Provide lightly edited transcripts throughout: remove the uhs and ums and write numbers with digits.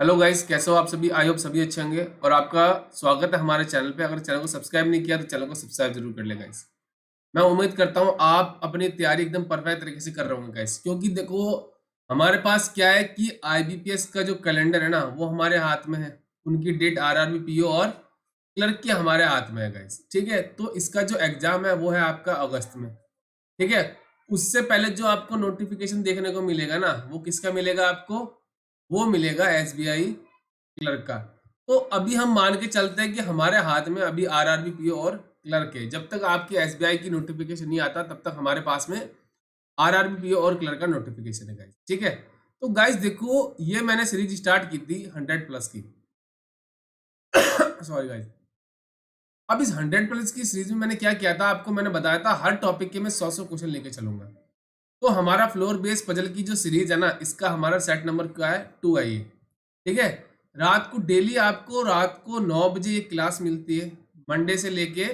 Hello guys, कैसे हो आप सभी। आई होप सभी अच्छे होंगे और आपका स्वागत है हमारे चैनल पे। अगर चैनल को सब्सक्राइब नहीं किया तो चैनल को सब्सक्राइब जरूर कर ले गाइस। मैं उम्मीद करता हूँ आप अपनी तैयारी एकदम परफेक्ट तरीके से कर रहे होंगे गाइस, क्योंकि देखो हमारे पास क्या है कि आईबीपीएस का जो कैलेंडर है ना वो हमारे हाथ में है। उनकी डेट आरआरबी पीओ और क्लर्क की हमारे हाथ में है गाइस। ठीक है, तो इसका जो एग्जाम है वो है आपका अगस्त में। ठीक है, उससे पहले जो आपको नोटिफिकेशन देखने को मिलेगा ना वो किसका मिलेगा आपको, वो मिलेगा एसबीआई क्लर्क का। तो अभी हम मान के चलते हैं कि हमारे हाथ में अभी आरआरबी पीओ और क्लर्क है। जब तक आपकी एसबीआई की नोटिफिकेशन नहीं आता तब तक हमारे पास में आरआरबी पीओ और क्लर्क का नोटिफिकेशन है गाइस। ठीक है, तो गाइस देखो ये मैंने सीरीज स्टार्ट की थी 100+ की। Sorry guys. अब इस 100+ की सीरीज में मैंने क्या किया था, आपको मैंने बताया था हर टॉपिक के मैं 100 क्वेश्चन लेके चलूंगा। तो हमारा फ्लोर बेस पजल की जो सीरीज है ना, इसका हमारा सेट नंबर क्या है, 2 है ये। ठीक है, रात को डेली आपको रात को 9 बजे ये क्लास मिलती है, मंडे से लेके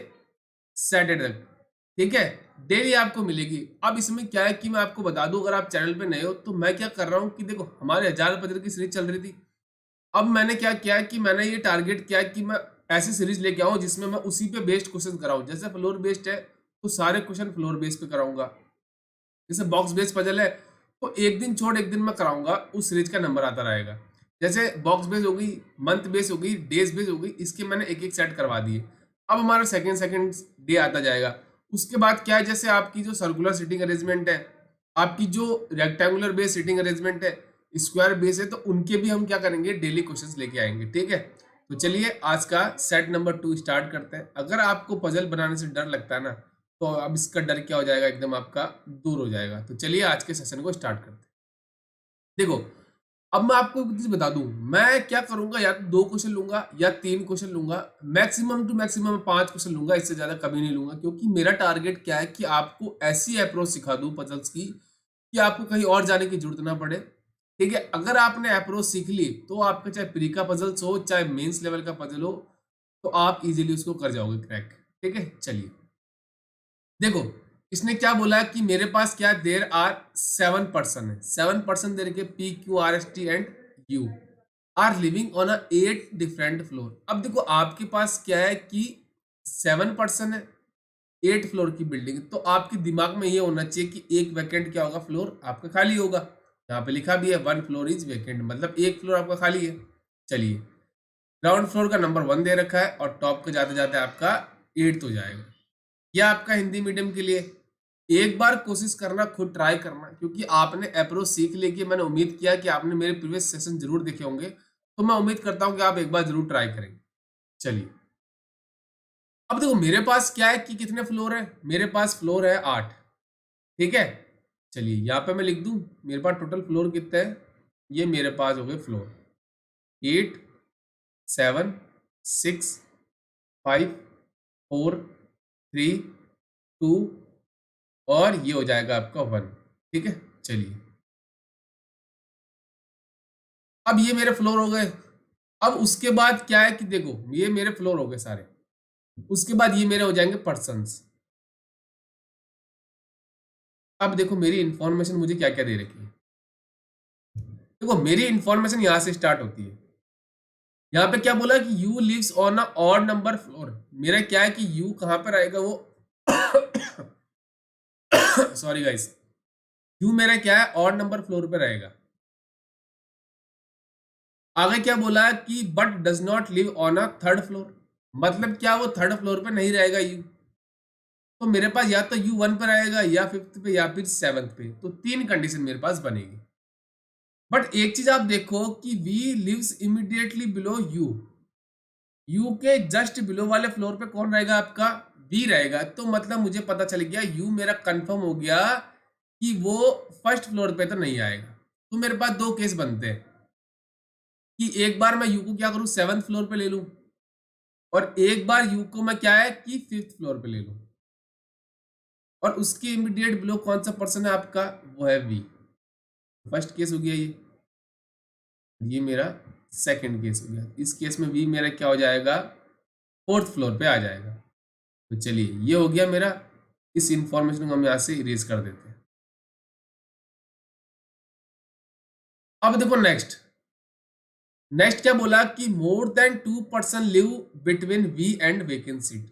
सैटरडे तक। ठीक है, डेली आपको मिलेगी। अब इसमें क्या है कि मैं आपको बता दूं, अगर आप चैनल पे नए हो तो मैं क्या कर रहा हूँ कि देखो हमारे 1000 पजल की सीरीज चल रही थी। अब मैंने क्या किया है कि मैंने ये टारगेट किया है कि मैं ऐसी सीरीज लेके आऊं जिसमें मैं उसी पे बेस्ड क्वेश्चन कराऊं। जैसे फ्लोर बेस्ड है तो सारे क्वेश्चन फ्लोर बेस पे कराऊंगा। जैसे बॉक्स बेस्ड पजल है तो एक दिन छोड़ एक दिन मैं कराऊंगा, उस सीरीज का नंबर आता रहेगा। जैसे बॉक्स बेस हो गई, मंथ बेस हो गई, डेज बेस हो गई, इसके मैंने एक एक सेट करवा दिए। अब हमारा सेकंड सेकंड डे आता जाएगा। उसके बाद क्या है, जैसे आपकी जो सर्कुलर सीटिंग अरेंजमेंट है, आपकी जो रेक्टेंगुलर बेस सीटिंग अरेंजमेंट है, स्क्वायर बेस है, तो उनके भी हम क्या करेंगे, डेली क्वेश्चंस लेके आएंगे। ठीक है, तो चलिए आज का सेट नंबर 2 स्टार्ट करते हैं। अगर आपको पजल बनाने से डर लगता है ना, तो अब इसका डर क्या हो जाएगा, एकदम आपका दूर हो जाएगा। तो चलिए आज के सेशन को स्टार्ट करते हैं। देखो, अब मैं आपको एक चीज बता दूं, मैं क्या करूंगा, या तो 2 क्वेश्चन लूंगा या 3 क्वेश्चन लूंगा। मैक्सिमम टू मैक्सिमम 5 क्वेश्चन लूंगा, इससे ज्यादा कभी नहीं लूंगा। क्योंकि मेरा टारगेट क्या है कि आपको ऐसी अप्रोच सिखा दूं पजल्स की कि आपको कहीं और जाने की जरूरत ना पड़े। ठीक है, अगर आपने अप्रोच सीख ली तो आपका चाहे प्री का पजल्स हो चाहे मेंस लेवल का पजल हो, तो आप इजीली उसको कर जाओगे क्रैक। ठीक है, चलिए देखो, इसने क्या बोला कि मेरे पास क्या, देर आर 7 पर्सन है। 7 पर्सन देर के P Q R S T and U are living on a 8 different floor. अब देखो आपके पास क्या है कि 7 पर्सन है, 8 फ्लोर की बिल्डिंग। तो आपके दिमाग में ये होना चाहिए कि एक वैकेंट क्या होगा, फ्लोर आपका खाली होगा। यहाँ पे लिखा भी है 1 फ्लोर इज वैकेंट, मतलब एक फ्लोर आपका खाली है। चलिए, ग्राउंड फ्लोर का नंबर 1 दे रखा है और टॉप के जाते जाते आपका 8 हो जाएगा। यह आपका हिंदी मीडियम के लिए। एक बार कोशिश करना, खुद ट्राई करना, क्योंकि आपने अप्रोच सीख ली कि मैंने उम्मीद किया कि आपने मेरे प्रीवियस सेशन जरूर देखे होंगे, तो मैं उम्मीद करता हूं कि आप एक बार जरूर ट्राई करेंगे। चलिए, अब देखो मेरे पास क्या है कि कितने फ्लोर है, मेरे पास फ्लोर है 8। ठीक है, चलिए यहाँ पे मैं लिख दूं मेरे पास टोटल फ्लोर कितने हैं। ये मेरे पास हो गए फ्लोर 8, 7, 6, 5, 4, 3, 2 और ये हो जाएगा आपका 1। ठीक है, चलिए अब ये मेरे फ्लोर हो गए। अब उसके बाद क्या है कि देखो ये मेरे फ्लोर हो गए सारे। उसके बाद ये मेरे हो जाएंगे पर्सन्स। अब देखो मेरी इंफॉर्मेशन मुझे क्या क्या दे रखी है। देखो मेरी इंफॉर्मेशन यहां से स्टार्ट होती है। यहाँ पे क्या बोला कि U lives on a odd number floor. मेरा क्या है कि यू कहां पर आएगा वो सॉरी गाइस, यू मेरा क्या है, ऑड नंबर फ्लोर पे रहेगा। आगे क्या बोला कि but does not live on a third floor. मतलब क्या, वो थर्ड फ्लोर पे नहीं रहेगा यू। तो मेरे पास या तो यू 1 पर आएगा या 5th पे या फिर 7th पे। तो 3 कंडीशन मेरे पास बनेगी। बट एक चीज आप देखो कि V lives immediately below U. U के जस्ट बिलो वाले फ्लोर पे कौन रहेगा आपका, वी रहेगा। तो मतलब मुझे पता चल गया, यू मेरा कंफर्म हो गया कि वो फर्स्ट फ्लोर पे तो नहीं आएगा। तो मेरे पास 2 केस बनते हैं कि एक बार मैं यू को क्या करूं, 7th फ्लोर पे ले लूं, और एक बार यू को मैं क्या है कि 5th फ्लोर पे ले लूं। और उसके इमीडिएट बिलो कौन सा पर्सन है आपका, वो है वी। फर्स्ट केस हो गया ये मेरा सेकंड केस हो गया। इस केस में वी मेरा क्या हो जाएगा, 4th फ्लोर पे आ जाएगा। तो चलिए ये हो गया मेरा। इस इंफॉर्मेशन को हम यहाँ से इरेज कर देते हैं। अब देखो नेक्स्ट, नेक्स्ट क्या बोला कि more than 2% live between V and vacant seat.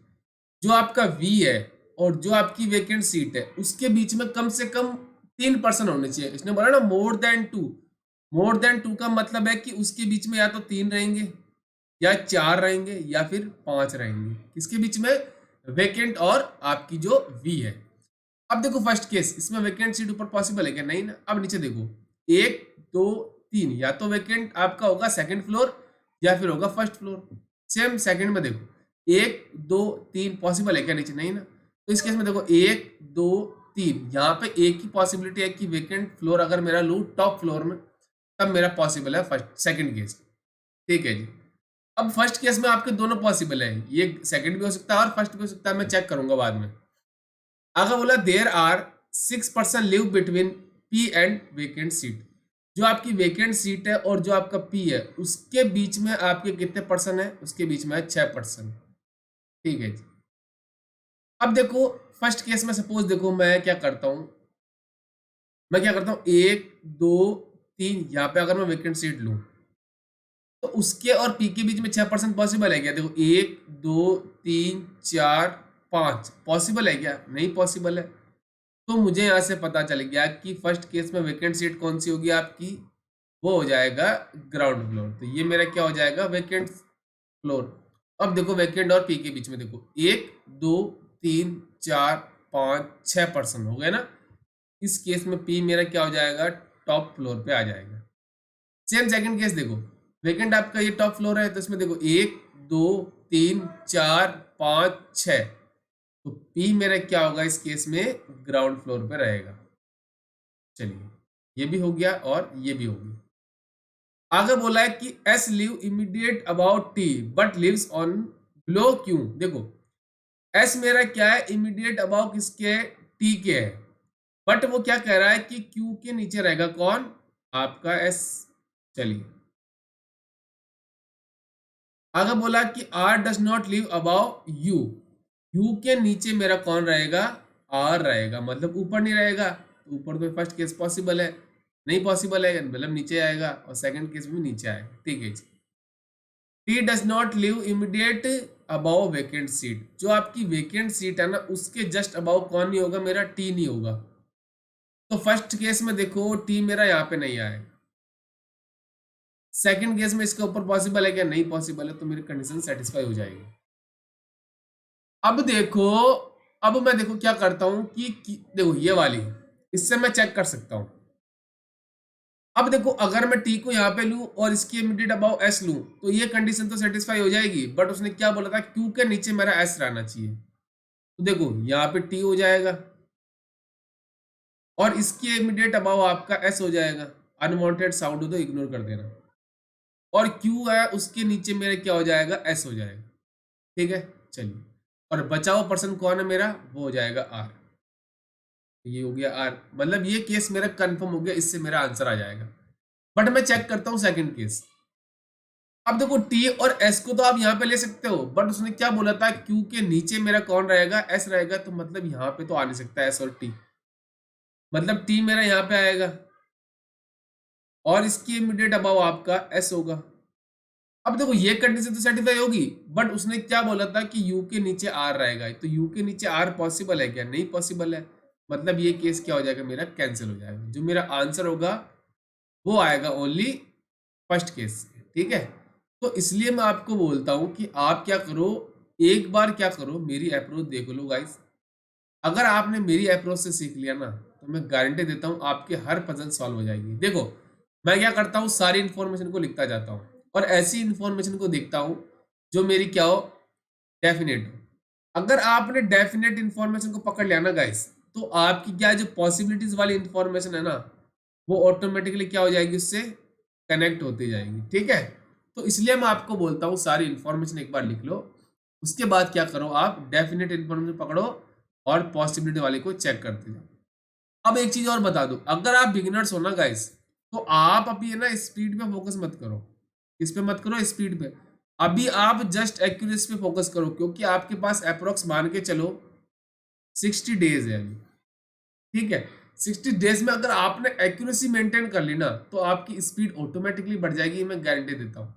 जो आपका वी है और जो आपकी वेकेंट सीट है उसके बीच में कम से कम 3% होने चाहिए। इसने बोला ना मोर देन 2। मोर देन 2 का मतलब है कि उसके बीच में या तो 3 रहेंगे या 4 रहेंगे या फिर 5 रहेंगे। किसके बीच में? वेकेंट और आपकी जो वी है। अब देखो फर्स्ट केस, इसमें वेकेंट सीट ऊपर पॉसिबल है क्या? नहीं ना। अब नीचे देखो, 1 2 3, या तो वेकेंट आपका होगा सेकंड फ्लोर या फिर होगा फर्स्ट फ्लोर। सेम सेकंड में देखो 1 2 3 पॉसिबल है क्या? नीचे नहीं ना। तो इस केस में देखो 1 2 3, यहाँ पे एक ही पॉसिबिलिटी है कि वेकेंट फ्लोर अगर मेरा लूँ टॉप फ्लोर में तब मेरा पॉसिबल है फर्स्ट सेकंड केस। ठीक है जी। अब फर्स्ट केस में आपके दोनों पॉसिबल है, ये सेकंड भी हो सकता है और फर्स्ट भी हो सकता है, मैं चेक करूंगा बाद में। अगर बोला there are 6% live between P and vacant seat. जो आपकी वेकेंट सीट है और जो आपका पी है उसके बीच में आपके कितने परसेंट है? उसके बीच में है 6%। ठीक है जी। अब देखो फर्स्ट केस में सपोज देखो मैं क्या करता हूं, 1 2 3, यहाँ पे अगर मैं वेकेंट सीट लूं तो उसके और पी के बीच में 6% पॉसिबल है क्या? देखो 1 2 3 4 5 पॉसिबल है क्या? नहीं पॉसिबल है। तो मुझे यहाँ से पता चल गया कि फर्स्ट केस में वेकेंट सीट कौन सी होगी आपकी? वो हो जाएगा ग्राउंड फ्लोर। तो ये मेरा क्या हो जाएगा? Vacant floor. अब देखो वेकेंट और पी के बीच में देखो 1 2 3 4 5 6% हो गए ना। इस केस में पी मेरा क्या हो जाएगा? टॉप फ्लोर पे आ जाएगा। सेम सेकंड केस देखो, वेकेंट आपका ये टॉप फ्लोर है तो इसमें देखो 1 2 3 4 5 6, तो पी मेरा क्या होगा इस केस में? ग्राउंड फ्लोर पे रहेगा। चलिए, ये भी हो गया और ये भी हो गया। आगे बोला है कि S live immediate about T but lives on below Q. देखो एस मेरा क्या है? इमीडिएट अबाउट किसके? टी के है। बट वो क्या कह रहा है कि क्यू के नीचे रहेगा कौन? आपका एस। चलिए, आगे बोला कि R does not live above U. U के नीचे मेरा कौन रहेगा? आर रहेगा, मतलब ऊपर नहीं रहेगा। तो ऊपर तो फर्स्ट केस पॉसिबल है, नहीं पॉसिबल है मतलब नीचे आएगा, और सेकंड केस में नीचे आएगा। ठीक है जी। T does not live immediate above vacant seat. जो आपकी वेकेंट सीट है ना उसके जस्ट अबाउ कौन नहीं होगा? मेरा टी नहीं होगा। तो फर्स्ट केस में देखो टी मेरा यहाँ पे नहीं आएगा। सेकंड केस में इसके ऊपर पॉसिबल है क्या? नहीं पॉसिबल है, तो मेरी कंडीशन सेटिस्फाई हो जाएगी। अब देखो, अब मैं देखो क्या करता हूं कि देखो ये वाली, इससे मैं चेक कर सकता हूं। अब देखो अगर मैं टी को यहाँ पे लूं और इसकी इमीडिएट अबाउ एस लूं तो ये कंडीशन तो सेटिस्फाई हो जाएगी, बट उसने क्या बोला था? क्यू के नीचे मेरा एस रहना चाहिए। तो देखो यहाँ पे टी हो जाएगा और इसकी इमीडिएट अबाउ आपका एस हो जाएगा। अनवांटेड साउंड हो तो इग्नोर कर देना। और क्यू है उसके नीचे मेरे क्या हो जाएगा? एस हो जाएगा। ठीक है, चलिए। और बचा हुआ पर्सन कौन है मेरा? वो हो जाएगा आर। ये हो गया आर, मतलब ये केस मेरा कंफर्म हो गया, इससे मेरा आंसर आ जाएगा। बट मैं चेक करता हूं सेकंड केस। अब देखो टी और एस को तो आप यहाँ पे ले सकते हो, बट उसने क्या बोला था? क्यू के नीचे मेरा कौन रहेगा? एस रहेगा। तो मतलब यहाँ पे तो आ नहीं सकता एस और टी, मतलब टी मेरा यहाँ पे आएगा और इसकी इमीडिएट अबाव आपका एस होगा। अब देखो ये कंडीशन तो सेटिस्फाई होगी, बट उसने क्या बोला था कि यू के नीचे आर रहेगा। तो यू के नीचे आर पॉसिबल है क्या? नहीं पॉसिबल है, मतलब ये केस क्या हो जाएगा? मेरा कैंसिल हो जाएगा। जो मेरा आंसर होगा वो आएगा ओनली फर्स्ट केस। ठीक है, तो इसलिए मैं आपको बोलता हूं कि आप क्या करो, एक बार क्या करो, मेरी अप्रोच देख लो गाइस। अगर आपने मेरी अप्रोच से सीख लिया ना तो मैं गारंटी देता हूं आपके हर पजल सॉल्व हो जाएगी। देखो मैं क्या करता हूं, सारी इंफॉर्मेशन को लिखता जाता हूं और ऐसी इंफॉर्मेशन को देखता हूं जो मेरी क्या हो? डेफिनेट हो। अगर आपने डेफिनेट इंफॉर्मेशन को पकड़ लिया ना गाइस, तो आपकी क्या जो पॉसिबिलिटीज वाली इंफॉर्मेशन है ना वो ऑटोमेटिकली क्या हो जाएगी? उससे कनेक्ट होती जाएगी। ठीक है, तो इसलिए मैं आपको बोलता हूँ सारी इंफॉर्मेशन एक बार लिख लो, उसके बाद क्या करो, आप डेफिनेट इंफॉर्मेशन पकड़ो और पॉसिबिलिटी वाली को चेक करते जाओ। अब एक चीज और बता दो, अगर आप बिगिनर्स हो ना गाइस, तो आप अभी है ना स्पीड पे फोकस मत करो। किस पे मत करो? स्पीड पे। अभी आप जस्ट एक्यूरेसी पे फोकस करो, क्योंकि आपके पास अप्रोक्स मान के चलो 60 डेज है अभी। ठीक है, 60 डेज में अगर आपने एक्यूरेसी मेंटेन कर ली ना तो आपकी स्पीड ऑटोमेटिकली बढ़ जाएगी, मैं गारंटी देता हूँ।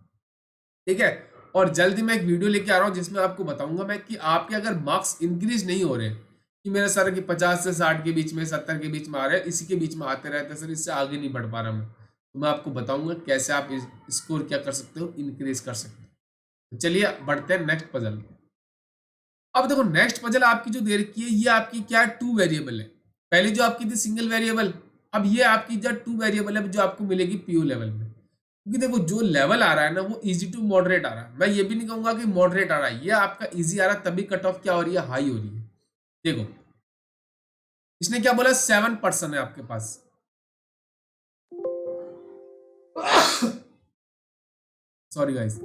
ठीक है, और जल्दी मैं एक वीडियो लेके आ रहा हूँ जिसमें आपको बताऊंगा मैं कि आपके अगर मार्क्स इंक्रीज नहीं हो रहे कि मेरा सर कि 50 से 60 के बीच में, 70 के बीच में आ रहे हैं, इसी के बीच में आते रहते हैं सर, इससे आगे नहीं बढ़ पा रहा मैं, तो मैं आपको बताऊंगा कैसे आप स्कोर क्या कर सकते हो, इंक्रीज कर सकते हो। तो चलिए बढ़ते हैं नेक्स्ट पजल। अब देखो नेक्स्ट पजल आपकी जो दे रखी है ये आपकी क्या है, टू वेरिएबल है। पहले जो आपकी थी सिंगल वेरिएबल, अब ये आपकी जो टू वेरिएबल है जो आपको मिलेगी पीओ लेवल में। क्योंकि देखो जो लेवल आ रहा है ना वो इजी टू मॉडरेट आ रहा है, मैं ये भी नहीं कहूंगा कि मॉडरेट आ रहा है, ये आपका इजी आ रहा है, तभी कट ऑफ क्या हो रही है, हाई हो रही है। देखो इसने क्या बोला, 7% है आपके पास। सॉरी गाइस,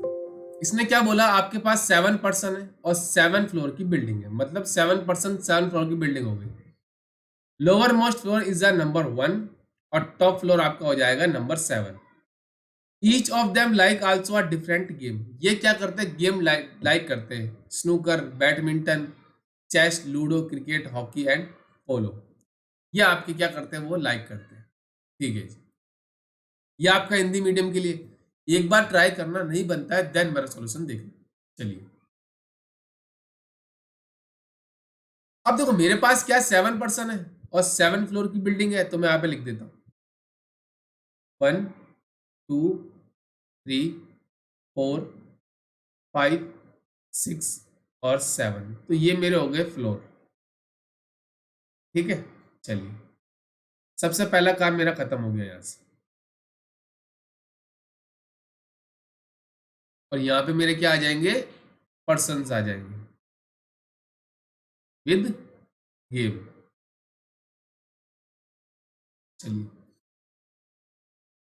इसने क्या बोला, आपके पास 7% है और 7 फ्लोर की बिल्डिंग है, मतलब 7% 7 फ्लोर की बिल्डिंग हो गई। Lower most floor is the number 1 और टॉप फ्लोर आपका हो जाएगा number 7। Each of them like also a different game, ये क्या करते हैं, गेम लाइक करते हैं, snooker, badminton, chess, ludo, cricket, hockey and polo, ये आपके क्या करते हैं, वो लाइक करते हैं। ठीक है जी, ये आपका हिंदी मीडियम के लिए। एक बार ट्राई करना, नहीं बनता है देन मेरा सॉल्यूशन देखना। चलिए अब देखो मेरे पास क्या 7% है और 7 फ्लोर की बिल्डिंग है, तो मैं यहाँ पे लिख देता हूँ 1 2 3 4 5 6 और 7, तो ये मेरे हो गए फ्लोर। ठीक है, चलिए सबसे पहला काम मेरा खत्म हो गया यहाँ से, और यहाँ पे मेरे क्या आ जाएंगे, पर्सन्स आ जाएंगे विद गेम। चलिए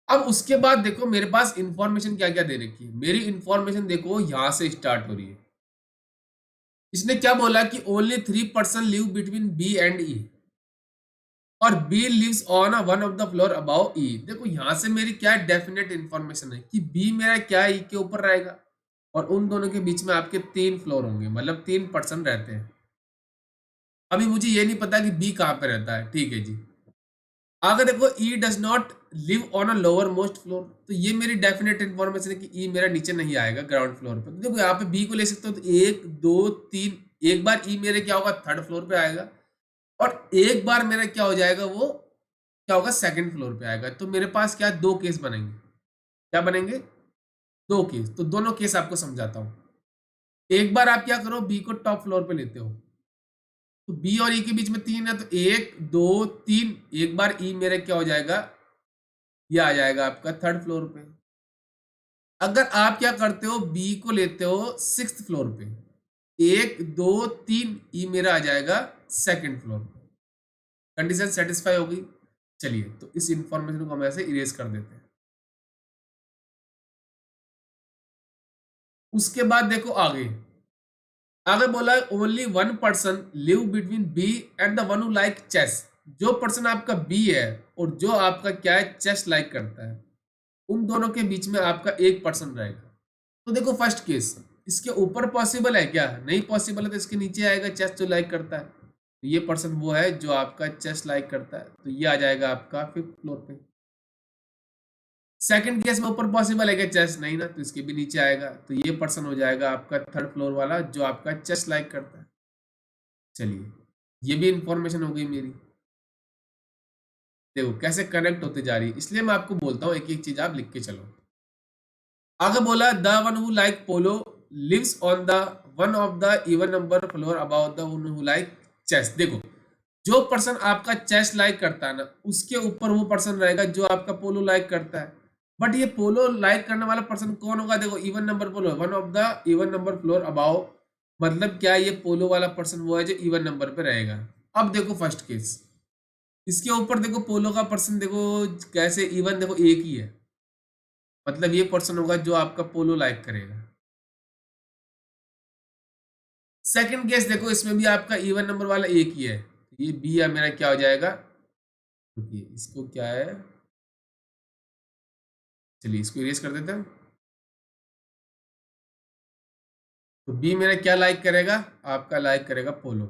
अब उसके बाद देखो मेरे पास इंफॉर्मेशन क्या क्या दे रखी है, मेरी इंफॉर्मेशन देखो यहाँ से स्टार्ट हो रही है। इसने क्या बोला कि only 3% live between B and E और B lives on a one of the floor above E. देखो यहां से मेरी क्या डेफिनेट इंफॉर्मेशन है कि बी मेरा क्या ई के ऊपर रहेगा, और उन दोनों के बीच में आपके 3 फ्लोर होंगे, मतलब 3% रहते हैं। अभी मुझे ये नहीं पता कि बी कहाँ पे रहता है। ठीक है जी, अगर देखो E does not live on a lower most floor, तो ये मेरी डेफिनेट इन्फॉर्मेशन है कि ई मेरा नीचे नहीं आएगा ग्राउंड फ्लोर पर। तो देखो यहाँ पे बी को ले सकते हो, तो 1 2 3, एक बार ई मेरे क्या होगा, थर्ड फ्लोर पे आएगा, और एक बार मेरा क्या हो जाएगा, वो क्या होगा, सेकंड फ्लोर पे आएगा। तो मेरे पास क्या दो केस बनेंगे, क्या बनेंगे, दो केस। तो दोनों केस आपको समझाता हूँ। एक बार आप क्या करो, बी को टॉप फ्लोर पे लेते हो, तो बी और ई के बीच में 3 है, तो 1 2 3, एक बार ई मेरे क्या हो जाएगा, ये आ जाएगा आपका थर्ड फ्लोर पे। अगर आप क्या करते हो, बी को लेते हो सिक्स्थ फ्लोर पे, 1 2 3, ई मेरा आ जाएगा सेकंड फ्लोर पे। कंडीशन सेटिस्फाई हो गई। चलिए तो इस इंफॉर्मेशन को हम ऐसे इरेज कर देते हैं। उसके बाद देखो आगे, आगे बोला है only 1% live between B and the one who like chess. जो पर्सन आपका बी है और जो आपका क्या है, चेस लाइक करता है, उन दोनों के बीच में आपका 1% रहेगा। तो देखो फर्स्ट केस, इसके ऊपर पॉसिबल है क्या, नहीं पॉसिबल है, तो इसके नीचे आएगा चेस जो लाइक करता है, तो ये पर्सन वो है जो आपका चेस लाइक करता है, तो ये आ जाएगा आपका फिफ्थ फ्लोर पे। सेकंड केस में ऊपर पॉसिबल है क्या, चेस नहीं ना, तो इसके भी नीचे आएगा, तो ये पर्सन हो जाएगा आपका थर्ड फ्लोर वाला जो आपका चेस लाइक करता है। चलिए ये भी इंफॉर्मेशन हो गई मेरी। देखो कैसे कनेक्ट होते जा रही है, इसलिए मैं आपको बोलता हूँ एक एक चीज आप लिख के चलो। आगे बोला the one who like polo lives on the one of the even number floor about the one who like chess. देखो जो पर्सन आपका चेस लाइक करता है ना, उसके ऊपर वो पर्सन रहेगा जो आपका पोलो लाइक करता है। बट ये पोलो लाइक करने वाला पर्सन कौन होगा, देखो even number polo, one of the even number floor above, मतलब क्या ये पोलो वाला पर्सन वो है जो इवन नंबर पे रहेगा। अब देखो फर्स्ट केस, इसके ऊपर देखो पोलो का पर्सन देखो कैसे, इवन देखो एक ही है, मतलब ये पर्सन होगा जो आपका पोलो लाइक करेगा। सेकंड केस देखो, इसमें भी आपका इवन नंबर वाला एक ही है, तो ये बी या मेरा क्या हो जाएगा, रुकिए इसको क्या है, चलिए इसको इरेज कर देते हैं। तो बी मेरा क्या लाइक करेगा, आपका लाइक करेगा पोलो।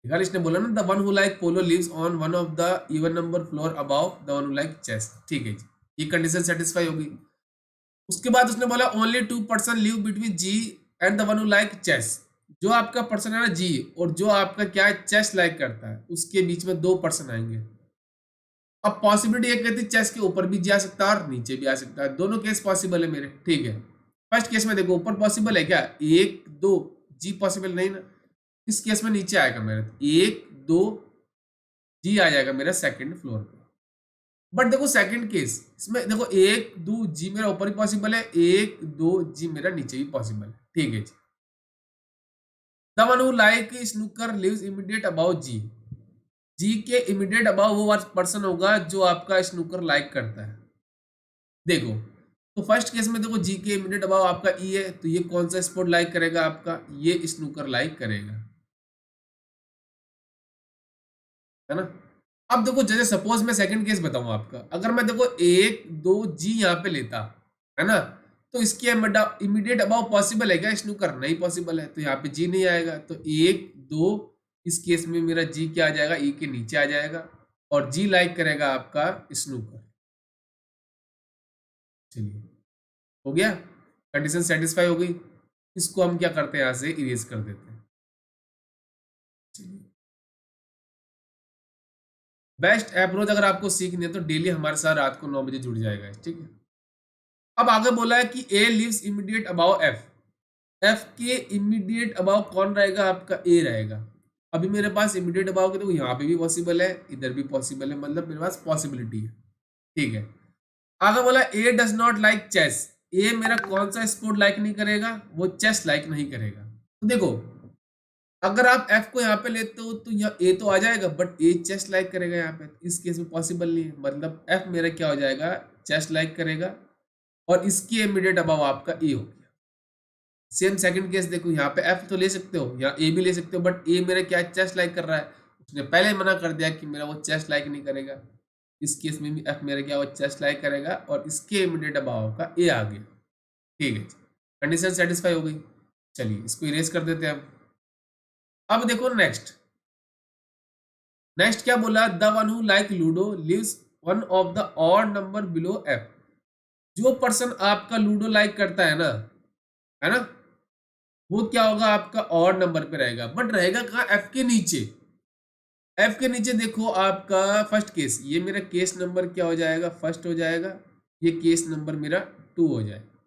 यार इसने बोला ना the one who like polo lives on one of the even number floor above the one who like chess, ठीक है जी, ये कंडीशन सेटिस्फाई होगी। उसके बाद उसने बोला only 2 person live between G and the one who like chess, जो आपका पर्सन है ना जी और जो आपका क्या है चेस लाइक करता है उसके बीच में 2 पर्सन आएंगे। अब पॉसिबिलिटी ये कहती है चेस के ऊपर भी जा सकता है और नीचे भी आ सकता है, दोनों केस पॉसिबल है मेरे, ठीक है। फर्स्ट केस में देखो ऊपर पॉसिबल है क्या, 1 2, जी पॉसिबल नहीं ना, इस केस में नीचे आएगा मेरा 1 2, जी आ जाएगा मेरा सेकंड फ्लोर पे। बट देखो सेकंड केस इसमें देखो 1 2 जी मेरा ऊपर भी पॉसिबल है, 1 2 जी मेरा नीचे भी पॉसिबल है, ठीक है जी। The one who like snooker lives immediate about G, G के इमीडिएट अबाउ वो पर्सन होगा जो आपका स्नूकर लाइक करता है। देखो तो फर्स्ट केस में देखो जी के इमीडिएट अबाउ आपका ई है, तो ये कौन सा स्पोर्ट लाइक करेगा, आपका ये स्नूकर लाइक करेगा, है ना। अब देखो जैसे सपोज मैं सेकंड केस बताऊं आपका, अगर मैं देखो 1 2 जी यहाँ पे लेता, है ना, तो इसके इमीडिएट अबाउ पॉसिबल है क्या स्नूकर, नहीं पॉसिबल है, तो यहाँ पे जी नहीं आएगा, तो 1 2 इस केस में मेरा जी क्या आ जाएगा, ई के नीचे आ जाएगा और जी लाइक करेगा आपका स्नूकर। चलिए हो गया, कंडीशन सेटिस्फाई हो गई। इसको हम क्या करते हैं यहाँ से इरेज कर देते हैं। चलिए बेस्ट अप्रोच अगर आपको सीखनी है तो डेली हमारे साथ रात को 9 बजे जुड़ जाएगा, ठीक है। अब आगे बोला है कि A lives immediate above F, F के इमीडिएट अबाउ कौन रहेगा, आपका ए रहेगा। अभी मेरे पास इमीडिएट अबाउ के तो यहाँ पे भी पॉसिबल है, इधर भी पॉसिबल है, मतलब मेरे पास पॉसिबिलिटी है, ठीक है। आगे बोला ए डज नॉट लाइक चेस, ए मेरा कौन सा स्पोर्ट लाइक नहीं करेगा, वो चेस लाइक नहीं करेगा। तो देखो अगर आप एफ को यहाँ पे लेते हो तो यहाँ ए तो आ जाएगा, बट ए चेस लाइक करेगा यहाँ पे, इस केस में पॉसिबल नहीं है, मतलब एफ मेरा क्या हो जाएगा, चेस लाइक करेगा और इसकी इमीडिएट अबाउ आपका ए हो गया। सेम सेकंड केस देखो यहाँ पे एफ तो ले सकते हो या ए भी ले सकते हो, बट ए मेरा क्या चेस लाइक कर रहा है, उसने पहले ही मना कर दिया कि मेरा वो चेस लाइक नहीं करेगा। इस केस में भी एफ मेरा क्या वो चेस लाइक करेगा और इसके इमीडिएट अबाउ का ए आ गया, ठीक है, कंडीशन सेटिस्फाई हो गई। चलिए इसको इरेज कर देते हैं हम। अब देखो नेक्स्ट, नेक्स्ट क्या बोला, the one who like ludo lives one of the odd number below F, जो पर्सन आपका लूडो लाइक करता है ना, वो क्या होगा आपका ऑड नंबर पे रहेगा, बट रहेगा कहाँ, एफ के नीचे। एफ के नीचे देखो आपका फर्स्ट केस, ये मेरा केस नंबर क्या हो जाएगा, फर्स्ट हो जाएगा, ये केस नंबर मेरा 2 हो जाएगा।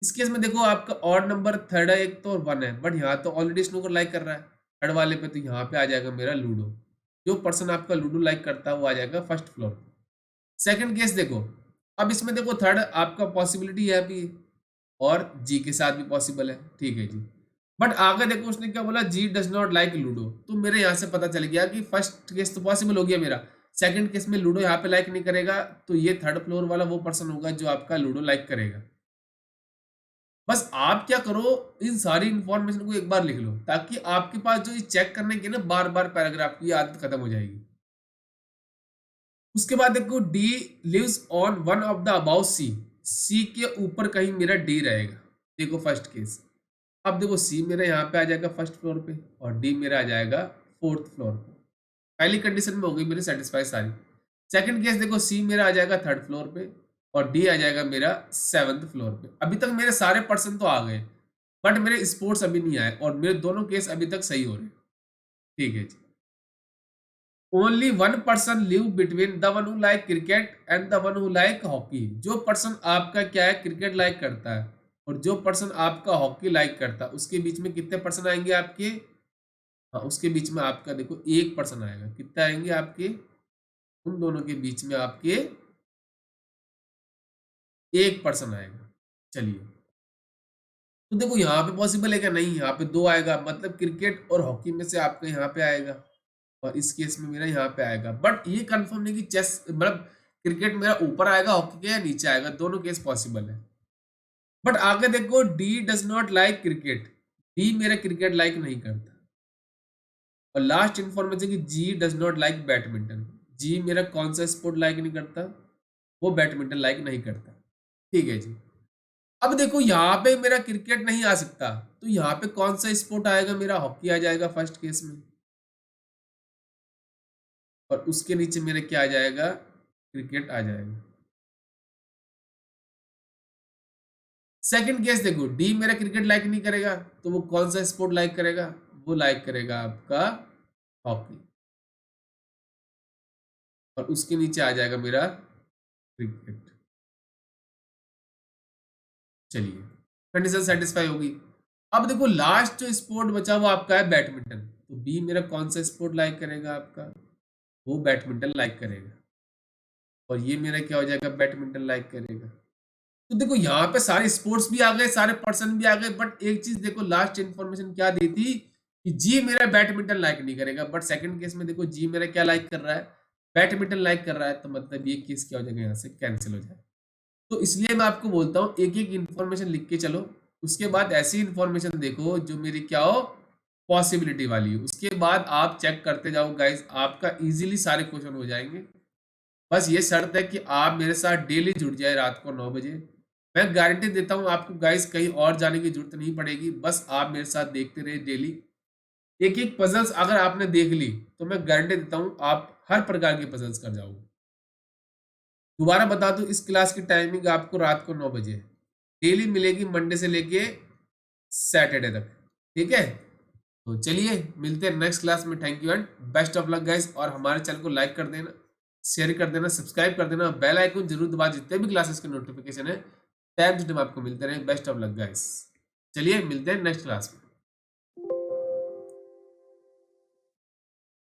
इस केस में देखो आपका ऑड नंबर थर्ड है एक तो और 1 है, बट यहाँ तो ऑलरेडी स्नूकर लाइक कर रहा है थर्ड वाले पे, तो यहाँ पे आ जाएगा मेरा लूडो, जो पर्सन आपका लूडो लाइक करता है वो आ जाएगा फर्स्ट फ्लोर। सेकंड केस देखो, अब इसमें देखो थर्ड आपका पॉसिबिलिटी है अभी और जी के साथ भी पॉसिबल है, ठीक है जी। बट आगे देखो उसने क्या बोला, जी डज नॉट लाइक लूडो, तो मेरे यहाँ से पता चल गया कि फर्स्ट केस तो पॉसिबल हो गया मेरा, सेकंड केस में लूडो यहाँ पे लाइक नहीं करेगा, तो ये थर्ड फ्लोर वाला वो पर्सन होगा जो आपका लूडो लाइक करेगा। बस आप क्या करो, इन सारी इंफॉर्मेशन को एक बार लिख लो, ताकि आपके पास जो ये चेक करने की ना बार बार पैराग्राफ की आदत खत्म हो जाएगी। उसके बाद देखो D lives on one of the above C, C के ऊपर कहीं मेरा डी रहेगा, देखो फर्स्ट केस। अब देखो सी मेरा यहाँ पे आ जाएगा फर्स्ट फ्लोर पे और डी मेरा आ जाएगा फोर्थ फ्लोर पे, पहली कंडीशन में हो गई मेरी सेटिस्फाई सारी। सेकंड केस देखो सी मेरा आ जाएगा थर्ड फ्लोर पे और डी आ जाएगा मेरा सेवंथ फ्लोर पे। अभी तक मेरे सारे पर्सन तो आ गए, बट मेरे स्पोर्ट्स अभी नहीं आए और मेरे दोनों केस अभी तक सही हो रहे हैं, ठीक है जी। Only 1 person live between the one who like cricket and the one who like hockey, जो पर्सन आपका क्या है क्रिकेट लाइक करता है और जो पर्सन आपका हॉकी लाइक करता है उसके बीच में कितने पर्सन आएंगे आपके, हाँ उसके बीच में आपका देखो 1 पर्सन आएगा, कितने आएंगे आपके, उन दोनों के बीच में आपके 1 पर्सन आएगा। चलिए तो देखो यहाँ पे पॉसिबल है क्या, नहीं यहाँ पे 2 आएगा, मतलब क्रिकेट और हॉकी में से आपका यहाँ पे आएगा और इस केस में मेरा यहाँ पे आएगा, बट ये कंफर्म नहीं कि चेस मतलब क्रिकेट मेरा ऊपर आएगा हॉकी के या नीचे आएगा, दोनों केस पॉसिबल है। बट आगे देखो D does not like cricket, D मेरा क्रिकेट लाइक नहीं करता। और लास्ट इंफॉर्मेशन कि जी डज नॉट लाइक बैडमिंटन, जी मेरा कौन सा स्पोर्ट लाइक नहीं करता, वो बैडमिंटन लाइक नहीं करता, ठीक है जी। अब देखो यहाँ पे मेरा क्रिकेट नहीं आ सकता, तो यहाँ पे कौन सा स्पोर्ट आएगा, मेरा हॉकी आ जाएगा फर्स्ट केस में। और उसके नीचे मेरे क्या आ जाएगा, क्रिकेट आ जाएगा। सेकंड केस देखो, डी मेरा क्रिकेट लाइक नहीं करेगा, तो वो कौन सा स्पोर्ट लाइक करेगा, वो लाइक करेगा आपका हॉकी, और उसके नीचे आ जाएगा मेरा क्रिकेट। चलिए, कंडीशन सेटिस्फाई होगी। अब देखो लास्ट जो स्पोर्ट बचा वो आपका है बैडमिंटन, तो बी मेरा कौन सा स्पोर्ट लाइक करेगा आपका, वो बैडमिंटन लाइक करेगा, और ये मेरा क्या हो जाएगा, बैडमिंटन लाइक करेगा। तो देखो यहाँ पे सारे स्पोर्ट्स भी आ गए, सारे पर्सन भी आ गए, बट एक चीज देखो, लास्ट इंफॉर्मेशन क्या दी थी कि जी मेरा बैडमिंटन लाइक नहीं करेगा, बट सेकंड केस में देखो जी मेरा क्या लाइक कर रहा है, बैडमिंटन लाइक कर रहा है, तो मतलब ये केस क्या हो जाएगा, यहाँ से कैंसिल हो जाएगा। तो इसलिए मैं आपको बोलता हूँ एक एक इंफॉर्मेशन लिख के चलो, उसके बाद ऐसी इंफॉर्मेशन देखो जो मेरी क्या हो, पॉसिबिलिटी वाली हो, उसके बाद आप चेक करते जाओ गाइज, आपका इजीली सारे क्वेश्चन हो जाएंगे। बस ये शर्त है कि आप मेरे साथ डेली जुड़ जाए रात को 9 बजे। मैं गारंटी देता हूँ आपको गाइस, कहीं और जाने की जरूरत नहीं पड़ेगी, बस आप मेरे साथ देखते रहे डेली। एक एक पजल्स अगर आपने देख ली तो मैं गारंटी देता हूँ आप हर प्रकार की पजल्स कर जाओगे। दोबारा बता दूं, इस क्लास की टाइमिंग आपको रात को 9 बजे डेली मिलेगी, मंडे से लेके सैटरडे तक। ठीक है, तो चलिए मिलते हैं नेक्स्ट क्लास में। Thank you and best of luck guys, और हमारे चैनल को लाइक कर देना, शेयर कर देना, सब्सक्राइब कर देना, बेल आइकन जरूर दबा, जितने भी क्लासेस के नोटिफिकेशन है टाइम टू टाइम आपको मिलते रहे। बेस्ट ऑफ लक गाइस, चलिए मिलते हैं नेक्स्ट क्लास में।